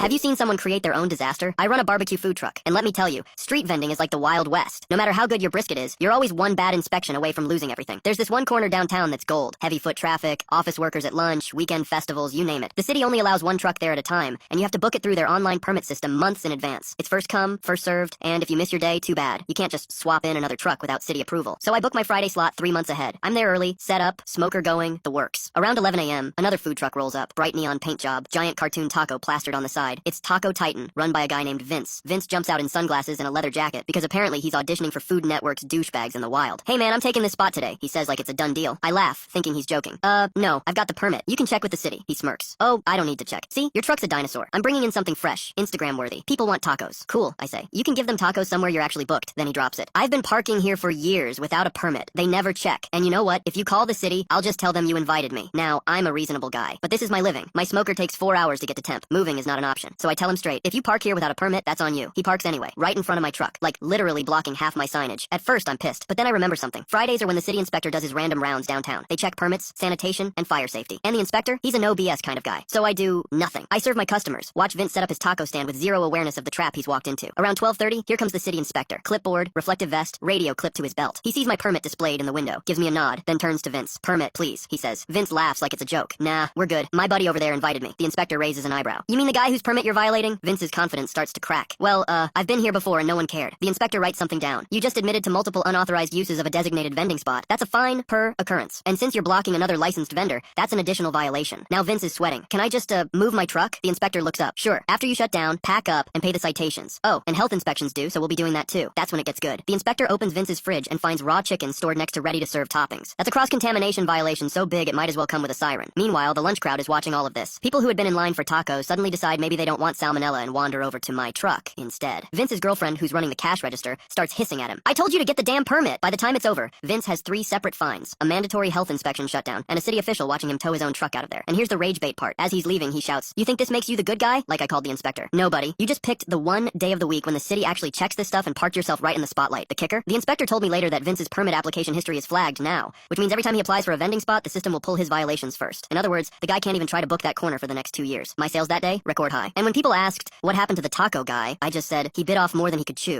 Have you seen someone create their own disaster? I run a barbecue food truck, and let me tell you, street vending is like the Wild West. No matter how good your brisket is, you're always one bad inspection away from losing everything. There's this one corner downtown that's gold. Heavy foot traffic, office workers at lunch, weekend festivals, you name it. The city only allows one truck there at a time, and you have to book it through their online permit system months in advance. It's first come, first served, and if you miss your day, too bad. You can't just swap in another truck without city approval. So I book my Friday slot 3 months ahead. I'm there early, set up, smoker going, the works. Around 11 a.m., another food truck rolls up, bright neon paint job, giant cartoon taco plastered on the side. It's Taco Titan, run by a guy named Vince. Vince jumps out in sunglasses and a leather jacket because apparently he's auditioning for Food Network's douchebags in the wild. Hey man, I'm taking this spot today, he says like it's a done deal. I laugh, thinking he's joking. No, I've got the permit. You can check with the city, he smirks. Oh, I don't need to check. See, your truck's a dinosaur. I'm bringing in something fresh, Instagram worthy. People want tacos. Cool, I say. You can give them tacos somewhere you're actually booked. Then he drops it. I've been parking here for years without a permit. They never check. And you know what? If you call the city, I'll just tell them you invited me. Now, I'm a reasonable guy, but this is my living. My smoker takes 4 hours to get to temp. Moving is not an option. So I tell him straight, if you park here without a permit, that's on you. He parks anyway, right in front of my truck, like literally blocking half my signage. At first, I'm pissed, but then I remember something. Fridays are when the city inspector does his random rounds downtown. They check permits, sanitation, and fire safety. And the inspector, he's a no BS kind of guy. So I do nothing. I serve my customers. Watch Vince set up his taco stand with zero awareness of the trap he's walked into. Around 12:30, here comes the city inspector. Clipboard, reflective vest, radio clipped to his belt. He sees my permit displayed in the window, gives me a nod, then turns to Vince. Permit, please, he says. Vince laughs like it's a joke. Nah, we're good. My buddy over there invited me. The inspector raises an eyebrow. You mean the guy whose permit you're violating? Vince's confidence starts to crack. Well, I've been here before and no one cared. The inspector writes something down. You just admitted to multiple unauthorized uses of a designated vending spot. That's a fine per occurrence. And since you're blocking another licensed vendor, that's an additional violation. Now Vince is sweating. Can I just, move my truck? The inspector looks up. Sure. After you shut down, pack up, and pay the citations. Oh, and health inspections due, so we'll be doing that too. That's when it gets good. The inspector opens Vince's fridge and finds raw chicken stored next to ready-to-serve toppings. That's a cross-contamination violation so big it might as well come with a siren. Meanwhile, the lunch crowd is watching all of this. People who had been in line for tacos suddenly decide maybe they don't want salmonella and wander over to my truck instead. Vince's girlfriend, who's running the cash register, starts hissing at him. I told you to get the damn permit! By the time it's over, Vince has 3 separate fines, a mandatory health inspection shutdown, and a city official watching him tow his own truck out of there. And here's the rage bait part. As he's leaving, he shouts, "You think this makes you the good guy?" Like I called the inspector. No, buddy. You just picked the one day of the week when the city actually checks this stuff and parked yourself right in the spotlight. The kicker? The inspector told me later that Vince's permit application history is flagged now, which means every time he applies for a vending spot, the system will pull his violations first. In other words, the guy can't even try to book that corner for the next 2 years. My sales that day, record high. And when people asked, what happened to the taco guy, I just said, he bit off more than he could chew.